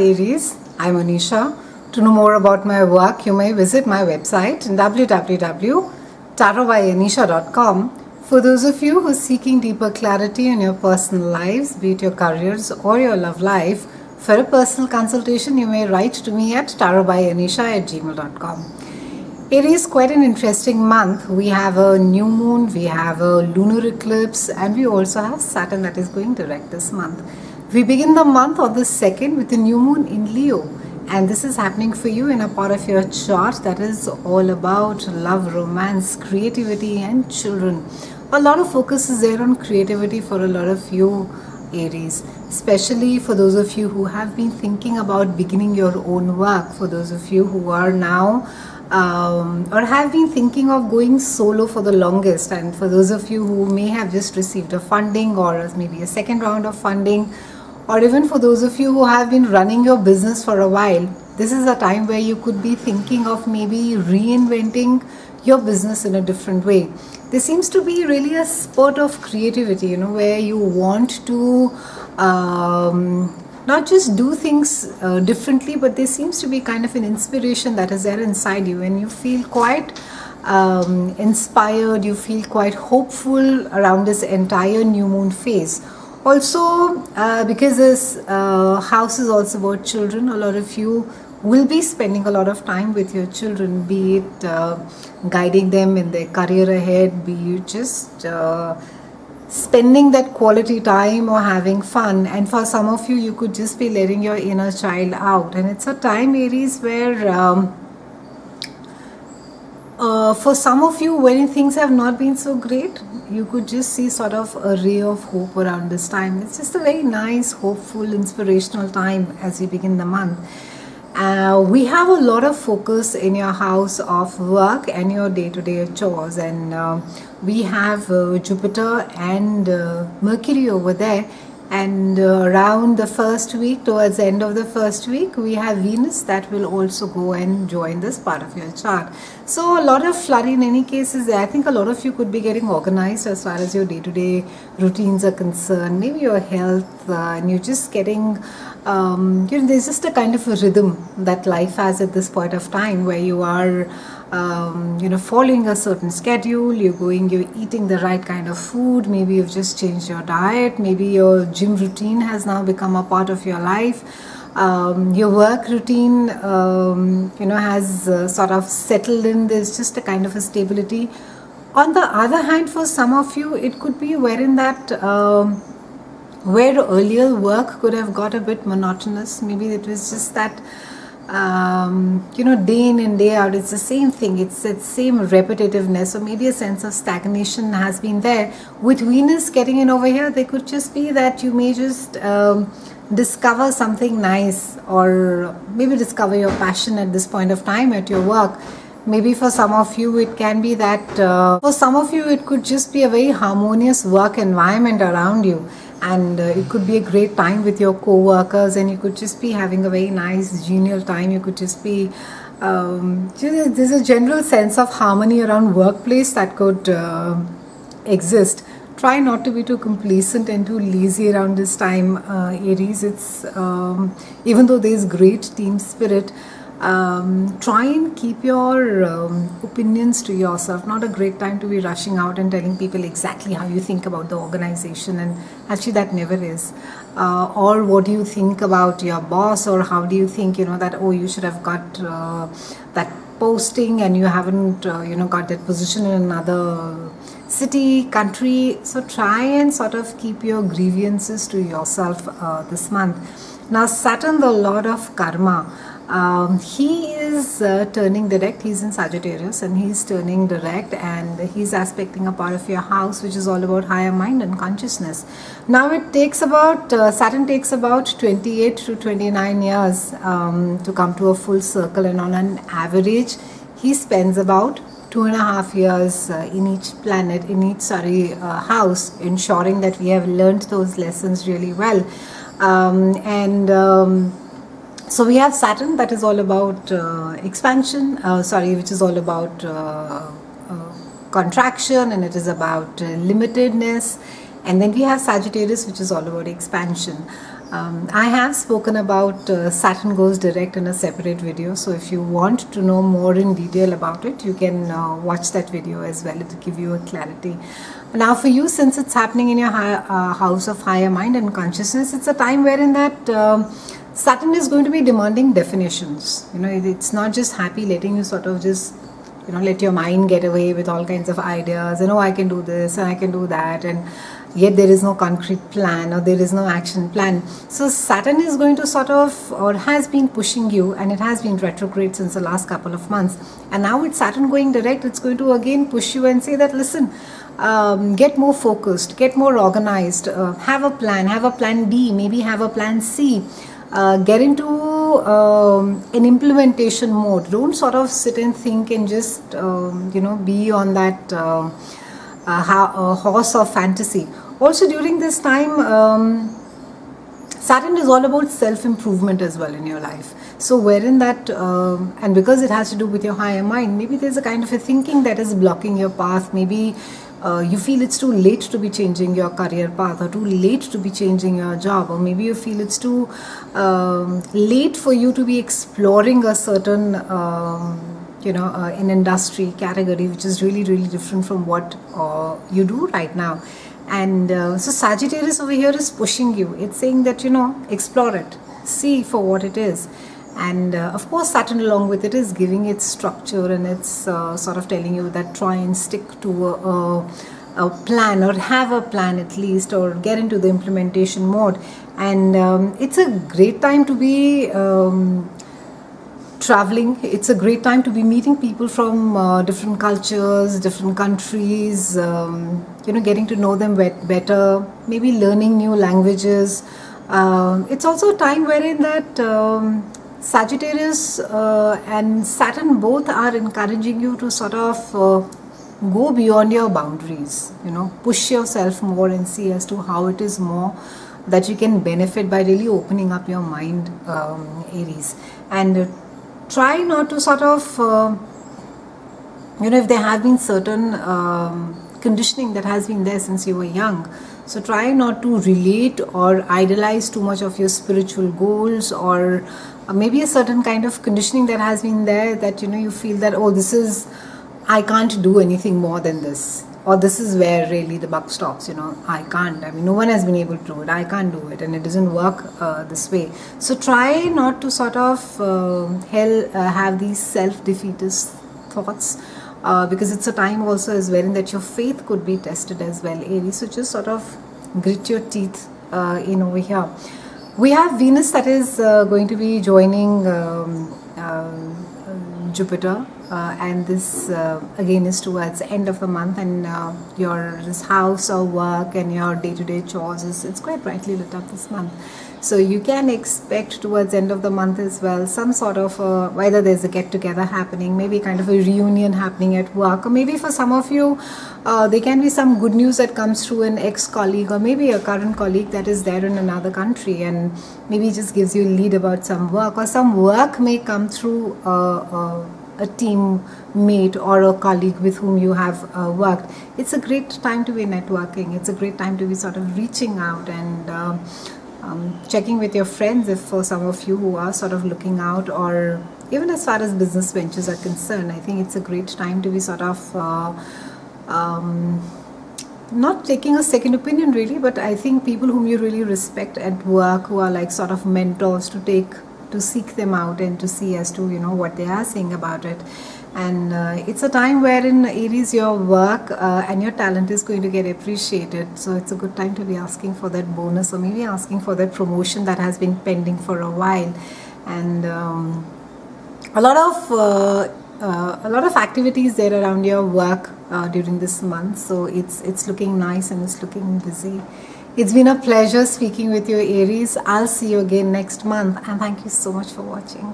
Aries, I'm Anisha. To know more about my work, you may visit my website www.tarotbyanisha.com. For those of you who are seeking deeper clarity in your personal lives, be it your careers or your love life, for a personal consultation, you may write to me at tarotbyanisha@gmail.com. Aries, quite an interesting month. We have a new moon, we have a lunar eclipse, and we also have Saturn that is going direct this month. We begin the month on the 2nd with the new moon in Leo, and this is happening for you in a part of your chart that is all about love, romance, creativity, and children. A lot of focus is there on creativity for a lot of you, Aries, especially for those of you who have been thinking about beginning your own work, for those of you who are now or have been thinking of going solo for the longest, and for those of you who may have just received a funding or maybe a second round of funding, or even for those of you who have been running your business for a while, this is a time where you could be thinking of maybe reinventing your business in a different way. There seems to be really a spurt of creativity, where you want to not just do things differently, but there seems to be kind of an inspiration that is there inside you, and you feel quite inspired, you feel quite hopeful around this entire new moon phase. Also, because this house is also about children, a lot of you will be spending a lot of time with your children, be it guiding them in their career ahead, be it just spending that quality time or having fun. And for some of you, you could just be letting your inner child out. And it's a time, Aries, where for some of you, when things have not been so great, you could just see sort of a ray of hope around this time. It's just a very nice, hopeful, inspirational time as we begin the month. We have a lot of focus in your house of work and your day-to-day chores, and we have Jupiter and Mercury over there, and around the first week, towards the end of the first week, we have Venus that will also go and join this part of your chart. So a lot of flurry in any cases. I think a lot of you could be getting organized as far as your day-to-day routines are concerned, maybe your health, and you're just getting there's just a kind of a rhythm that life has at this point of time, where you are following a certain schedule, you're eating the right kind of food, maybe you've just changed your diet, maybe your gym routine has now become a part of your life, your work routine has sort of settled in. There's just a kind of a stability. On the other hand, for some of you, it could be wherein that where earlier work could have got a bit monotonous, maybe it was just that day in and day out, it's the same thing, it's that same repetitiveness, or maybe a sense of stagnation has been there. With Venus getting in over here, there could just be that you may just discover something nice, or maybe discover your passion at this point of time at your work. Maybe for some of you, it can be that for some of you, it could just be a very harmonious work environment around you. And it could be a great time with your co-workers, and you could just be having a very nice, genial time. You could just be, there's a general sense of harmony around workplace that could exist. Try not to be too complacent and too lazy around this time, Aries. It's even though there's great team spirit, try and keep your opinions to yourself. Not a great time to be rushing out and telling people exactly how you think about the organization, and actually that never is. Or what do you think about your boss, or how do you think that you should have got that posting and you haven't got that position in another city, country. So try and sort of keep your grievances to yourself this month. Now Saturn, the lord of karma, he is turning direct. He's in Sagittarius, and he's turning direct, and he's aspecting a part of your house which is all about higher mind and consciousness. Now it takes about Saturn takes about 28 to 29 years to come to a full circle, and on an average he spends about 2.5 years in each planet, in each house, ensuring that we have learned those lessons really well. So we have Saturn, that is all about expansion, which is all about contraction, and it is about limitedness. And then we have Sagittarius, which is all about expansion. I have spoken about Saturn goes direct in a separate video, so if you want to know more in detail about it, you can watch that video as well. It will give you a clarity. Now for you, since it's happening in your house of higher mind and consciousness, it's a time wherein that Saturn is going to be demanding definitions. You know, it's not just happy letting you sort of just, you know, let your mind get away with all kinds of ideas, and oh, I can do this and I can do that, and yet there is no concrete plan or there is no action plan. So Saturn is going to sort of, or has been pushing you, and it has been retrograde since the last couple of months, and now with Saturn going direct, it's going to again push you and say that, listen, get more focused, get more organized, have a plan B, maybe have a plan C. Get into an implementation mode. Don't sort of sit and think and just you know, be on that horse of fantasy. Also during this time, Saturn is all about self-improvement as well in your life. So wherein that, and because it has to do with your higher mind, maybe there's a kind of a thinking that is blocking your path. Maybe you feel it's too late to be changing your career path, or too late to be changing your job, or maybe you feel it's too late for you to be exploring a certain you know, an industry category which is really different from what you do right now. And so Sagittarius over here is pushing you. It's saying that, you know, explore it, see for what it is. And of course Saturn along with it is giving its structure, and it's sort of telling you that try and stick to a plan, or have a plan at least, or get into the implementation mode. And it's a great time to be traveling. It's a great time to be meeting people from different cultures, different countries, you know, getting to know them better, maybe learning new languages. It's also a time wherein that Sagittarius and Saturn both are encouraging you to sort of go beyond your boundaries, you know, push yourself more and see as to how it is more that you can benefit by really opening up your mind, Aries. And try not to sort of, you know, if there have been certain conditioning that has been there since you were young, so try not to relate or idolize too much of your spiritual goals, or maybe a certain kind of conditioning that has been there that, you know, you feel that, oh, this is, I can't do anything more than this, or this is where really the buck stops, you know, I can't, I mean, no one has been able to do it, I can't do it, and it doesn't work this way. So try not to sort of have these self-defeatist thoughts, because it's a time also as well in that your faith could be tested as well, Aries. So just sort of grit your teeth in over here. We have Venus that is going to be joining Jupiter, and this again is towards the end of the month, and your this house or work and your day-to-day chores it's quite brightly lit up this month. So you can expect towards the end of the month as well some sort of whether there's a get-together happening, maybe kind of a reunion happening at work, or maybe for some of you there can be some good news that comes through an ex-colleague, or maybe a current colleague that is there in another country and maybe just gives you a lead about some work, or some work may come through a team mate or a colleague with whom you have worked. It's a great time to be networking. It's a great time to be sort of reaching out and checking with your friends, if for some of you who are sort of looking out, or even as far as business ventures are concerned. I think it's a great time to be sort of not taking a second opinion really, but I think people whom you really respect at work, who are like sort of mentors, to seek them out and to see as to, you know, what they are saying about it. And it's a time wherein Aries, your work and your talent is going to get appreciated. So it's a good time to be asking for that bonus, or maybe asking for that promotion that has been pending for a while. And a lot of activities there around your work during this month. So it's looking nice and it's looking busy. It's been a pleasure speaking with you, Aries. I'll see you again next month, and thank you so much for watching.